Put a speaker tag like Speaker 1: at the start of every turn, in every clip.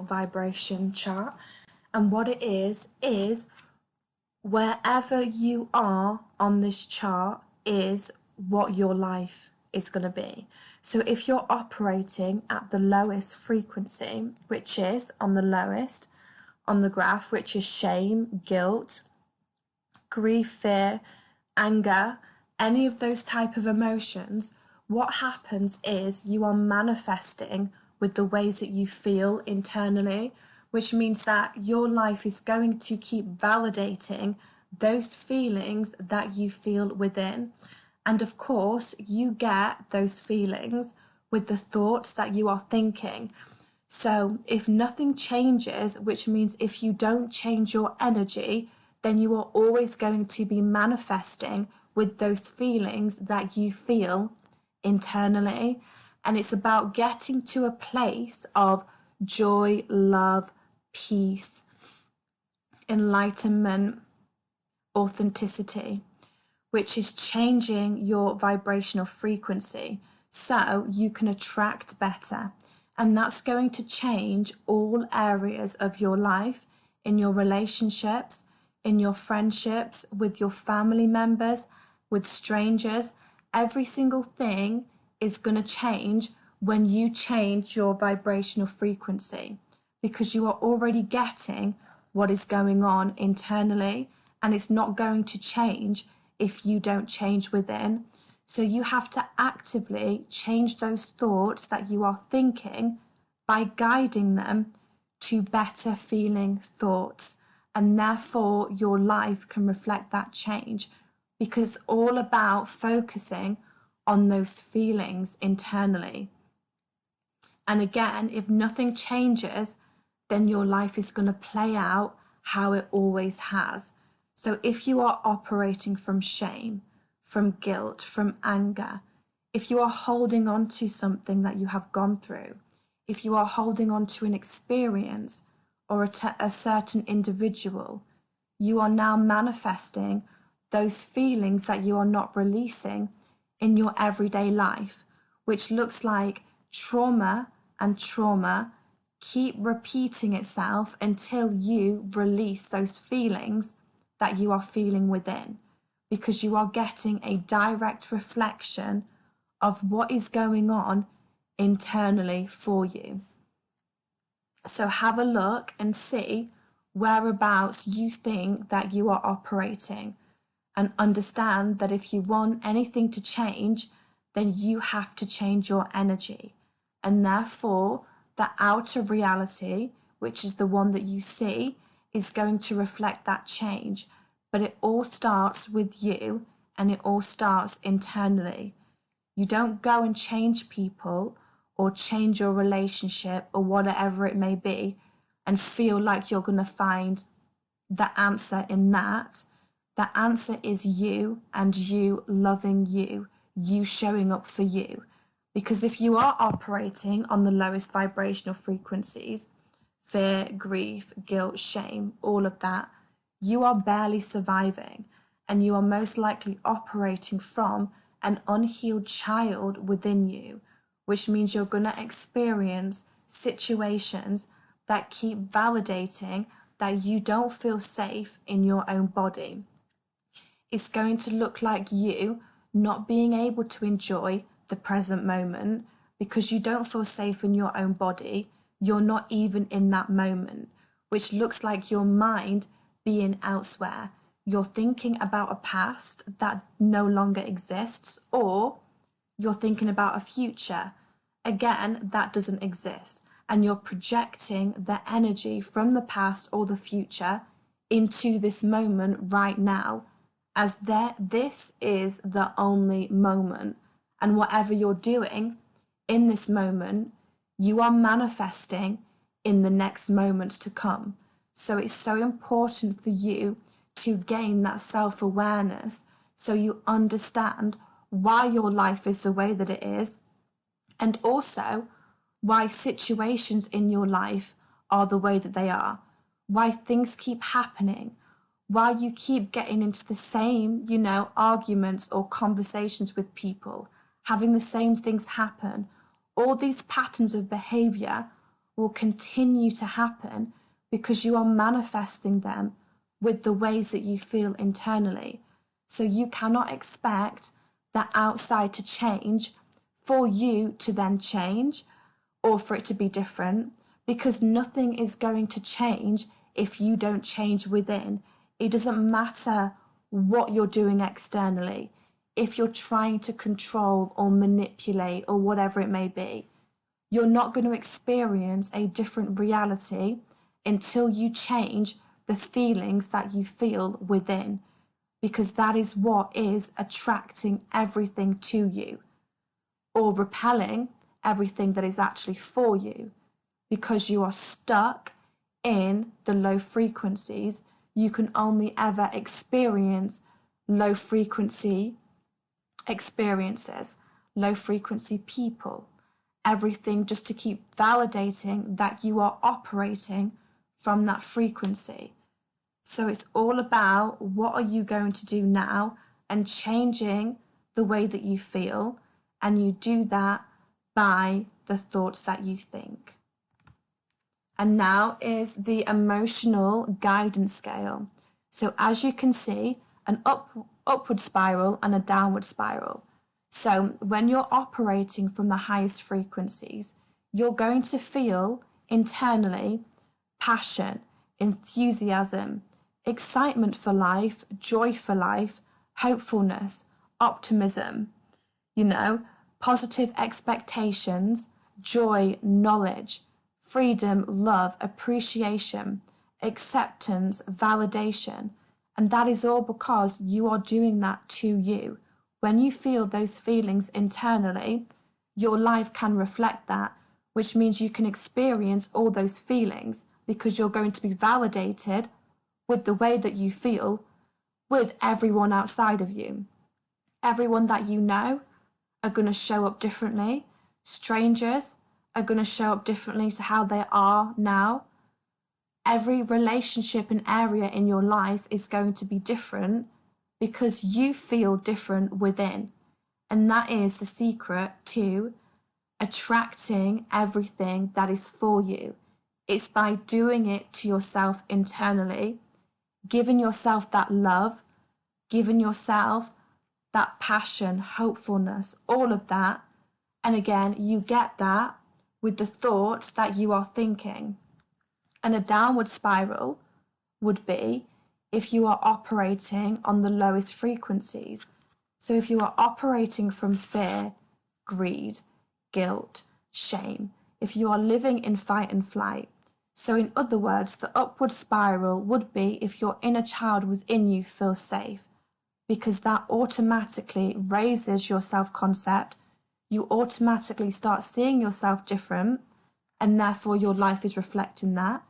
Speaker 1: vibration chart. And what it is wherever you are on this chart is what your life is going to be. So if you're operating at the lowest frequency, which is on the lowest on the graph, which is shame, guilt, grief, fear, anger, any of those type of emotions, what happens is you are manifesting with the ways that you feel internally, which means that your life is going to keep validating those feelings that you feel within. And of course, you get those feelings with the thoughts that you are thinking. So if nothing changes, which means if you don't change your energy, then you are always going to be manifesting with those feelings that you feel internally. And it's about getting to a place of joy, love, peace, enlightenment, authenticity, which is changing your vibrational frequency so you can attract better. And that's going to change all areas of your life, in your relationships, in your friendships, with your family members, with strangers. Every single thing is going to change when you change your vibrational frequency, because you are already getting what is going on internally, and it's not going to change if you don't change within. So you have to actively change those thoughts that you are thinking by guiding them to better feeling thoughts. And therefore your life can reflect that change, because it's all about focusing on those feelings internally. And again, if nothing changes, then your life is going to play out how it always has. So if you are operating from shame, from guilt, from anger, if you are holding on to something that you have gone through, if you are holding on to an experience or a certain individual, you are now manifesting those feelings that you are not releasing in your everyday life, which looks like trauma, and trauma keep repeating itself until you release those feelings that you are feeling within, because you are getting a direct reflection of what is going on internally for you. So have a look and see whereabouts you think that you are operating, and understand that if you want anything to change, then you have to change your energy. And therefore, the outer reality, which is the one that you see, is going to reflect that change. But it all starts with you, and it all starts internally. You don't go and change people or change your relationship or whatever it may be and feel like you're going to find the answer in that. The answer is you, and you loving you, you showing up for you. Because if you are operating on the lowest vibrational frequencies, fear, grief, guilt, shame, all of that, you are barely surviving, and you are most likely operating from an unhealed child within you, which means you're going to experience situations that keep validating that you don't feel safe in your own body. It's going to look like you not being able to enjoy the present moment because you don't feel safe in your own body. You're not even in that moment, which looks like your mind being elsewhere. You're thinking about a past that no longer exists, or you're thinking about a future, again, that doesn't exist. And you're projecting the energy from the past or the future into this moment right now, as this is the only moment. And whatever you're doing in this moment, you are manifesting in the next moments to come. So it's so important for you to gain that self-awareness so you understand why your life is the way that it is, and also why situations in your life are the way that they are, why things keep happening, why you keep getting into the same, arguments or conversations with people, having the same things happen. All these patterns of behavior will continue to happen because you are manifesting them with the ways that you feel internally. So you cannot expect the outside to change for you to then change or for it to be different, because nothing is going to change if you don't change within. It doesn't matter what you're doing externally. If you're trying to control or manipulate or whatever it may be, you're not going to experience a different reality until you change the feelings that you feel within, because that is what is attracting everything to you, or repelling everything that is actually for you. Because you are stuck in the low frequencies, you can only ever experience low frequency experiences, low frequency people, everything, just to keep validating that you are operating from that frequency. So it's all about, what are you going to do now, and changing the way that you feel, and you do that by the thoughts that you think. And now is the emotional guidance scale. So as you can see, an upward spiral and a downward spiral. So when you're operating from the highest frequencies, you're going to feel internally passion, enthusiasm, excitement for life, joy for life, hopefulness, optimism, positive expectations, joy, knowledge, freedom, love, appreciation, acceptance, validation. And that is all because you are doing that to you. When you feel those feelings internally, your life can reflect that, which means you can experience all those feelings because you're going to be validated with the way that you feel with everyone outside of you. Everyone that you know are going to show up differently. Strangers are going to show up differently to how they are now. Every relationship and area in your life is going to be different because you feel different within. And that is the secret to attracting everything that is for you. It's by doing it to yourself internally, giving yourself that love, giving yourself that passion, hopefulness, all of that. And again, you get that with the thoughts that you are thinking. And a downward spiral would be if you are operating on the lowest frequencies. So if you are operating from fear, greed, guilt, shame, if you are living in fight and flight. So in other words, the upward spiral would be if your inner child within you feels safe, because that automatically raises your self-concept. You automatically start seeing yourself different, and therefore your life is reflecting that.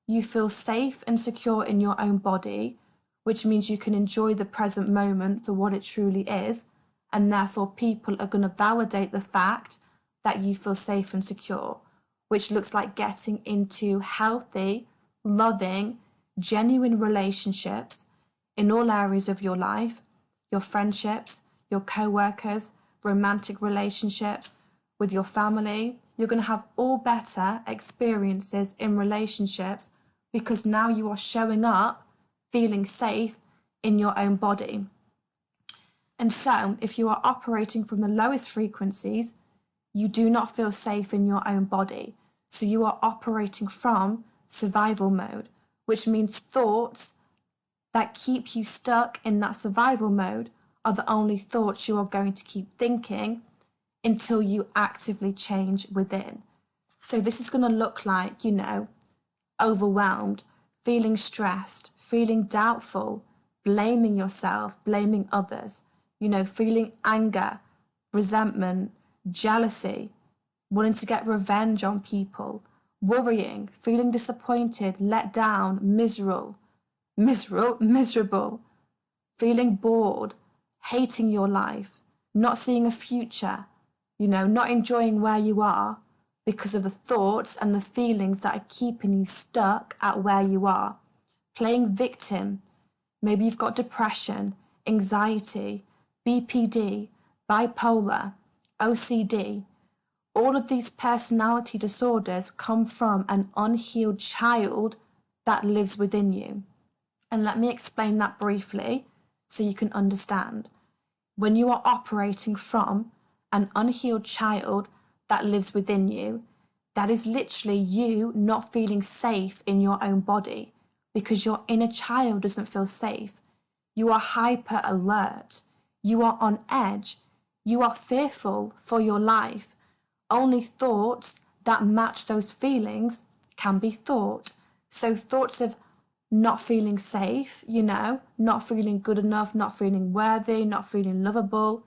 Speaker 1: You feel safe and secure in your own body, which means you can enjoy the present moment for what it truly is, and therefore people are going to validate the fact that you feel safe and secure, which looks like getting into healthy, loving, genuine relationships in all areas of your life, your friendships, your co-workers, romantic relationships, with your family. You're going to have all better experiences in relationships because now you are showing up feeling safe in your own body. And so if you are operating from the lowest frequencies, you do not feel safe in your own body. So you are operating from survival mode, which means thoughts that keep you stuck in that survival mode are the only thoughts you are going to keep thinking until you actively change within. So this is going to look like, overwhelmed, feeling stressed, feeling doubtful, blaming yourself, blaming others, feeling anger, resentment, jealousy, wanting to get revenge on people, worrying, feeling disappointed, let down, miserable, feeling bored, hating your life, not seeing a future, not enjoying where you are because of the thoughts and the feelings that are keeping you stuck at where you are. Playing victim. Maybe you've got depression, anxiety, BPD, bipolar, OCD, All of these personality disorders come from an unhealed child that lives within you. And let me explain that briefly so you can understand. When you are operating from an unhealed child that lives within you, that is literally you not feeling safe in your own body because your inner child doesn't feel safe. You are hyper alert. You are on edge. You are fearful for your life. Only thoughts that match those feelings can be thought. So thoughts of not feeling safe, not feeling good enough, not feeling worthy, not feeling lovable,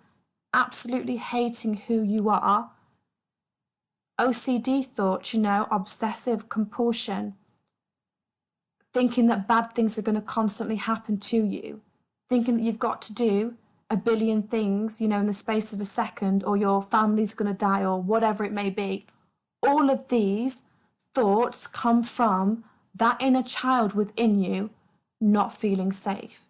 Speaker 1: absolutely hating who you are. OCD thoughts, obsessive compulsion, thinking that bad things are going to constantly happen to you, thinking that you've got to do a billion things, in the space of a second, or your family's going to die, or whatever it may be. All of these thoughts come from that inner child within you not feeling safe.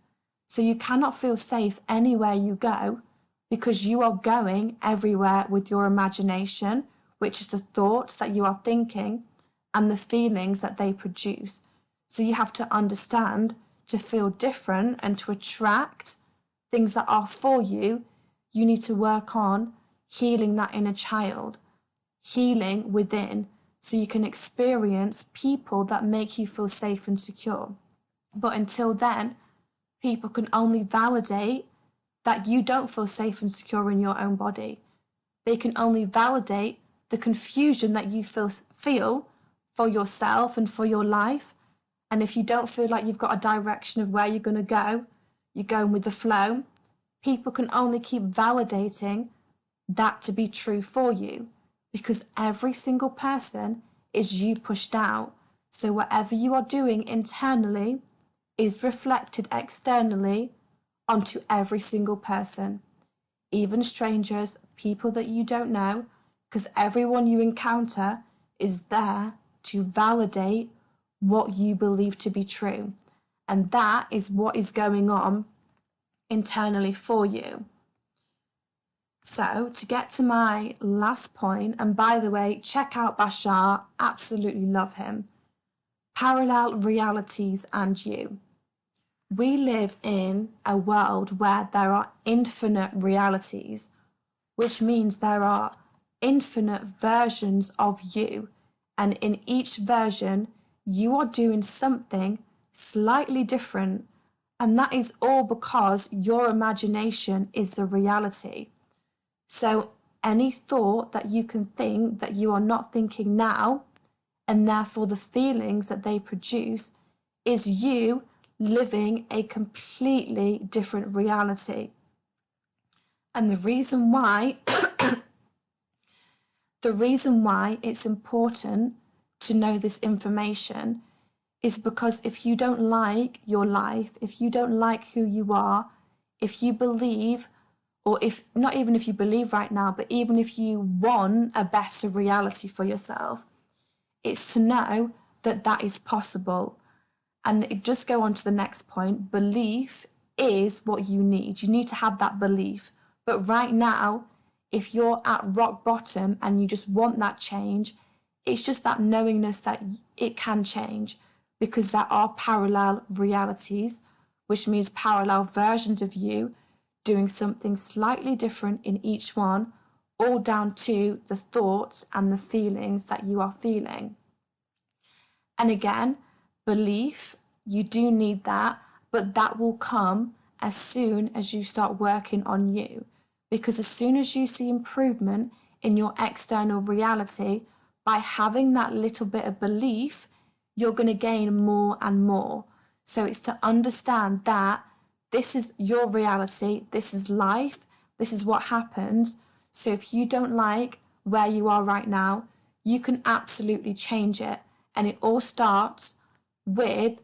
Speaker 1: So you cannot feel safe anywhere you go because you are going everywhere with your imagination, which is the thoughts that you are thinking and the feelings that they produce. So you have to understand, to feel different and to attract things that are for you, you need to work on healing that inner child, healing within, so you can experience people that make you feel safe and secure. But until then, people can only validate that you don't feel safe and secure in your own body. They can only validate the confusion that you feel for yourself and for your life. And if you don't feel like you've got a direction of where you're going to go, you're going with the flow, people can only keep validating that to be true for you, because every single person is you pushed out. So whatever you are doing internally is reflected externally onto every single person, even strangers, people that you don't know, because everyone you encounter is there to validate what you believe to be true. And that is what is going on internally for you. So to get to my last point, and by the way, check out Bashar, absolutely love him. Parallel realities and you. We live in a world where there are infinite realities, which means there are infinite versions of you. And in each version, you are doing something slightly different. And that is all because your imagination is the reality. So any thought that you can think that you are not thinking now, and therefore the feelings that they produce, is you living a completely different reality. And the reason why it's important to know this information is because if you don't like your life, if you don't like who you are, if you believe, or if not even if you believe right now, but even if you want a better reality for yourself, it's to know that that is possible. And just go on to the next point. Belief is what you need. You need to have that belief. But right now, if you're at rock bottom and you just want that change, it's just that knowingness that it can change, because there are parallel realities, which means parallel versions of you doing something slightly different in each one, all down to the thoughts and the feelings that you are feeling. And again, belief, you do need that, but that will come as soon as you start working on you. Because as soon as you see improvement in your external reality, by having that little bit of belief, you're going to gain more and more. So it's to understand that this is your reality, this is life, this is what happens. So if you don't like where you are right now, you can absolutely change it. And it all starts with,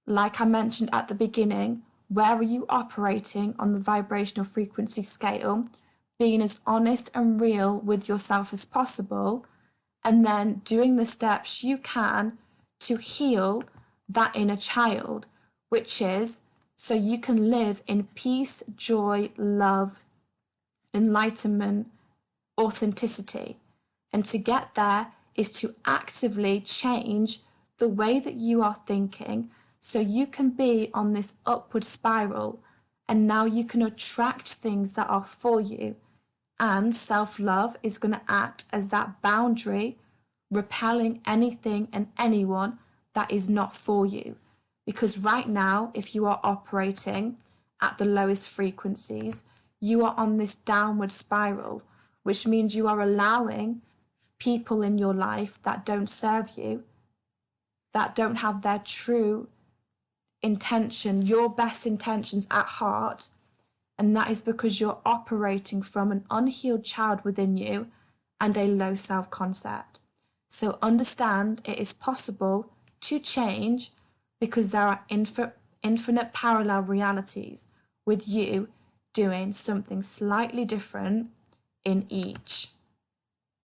Speaker 1: like I mentioned at the beginning, where are you operating on the vibrational frequency scale, being as honest and real with yourself as possible, and then doing the steps you can to heal that inner child, which is so you can live in peace, joy, love, enlightenment, authenticity. And to get there is to actively change the way that you are thinking so you can be on this upward spiral, and now you can attract things that are for you. And self-love is going to act as that boundary, repelling anything and anyone that is not for you. Because right now, if you are operating at the lowest frequencies, you are on this downward spiral, which means you are allowing people in your life that don't serve you, that don't have their true intention, your best intentions at heart. And that is because you're operating from an unhealed child within you and a low self-concept. So understand it is possible to change, because there are infinite parallel realities with you doing something slightly different in each.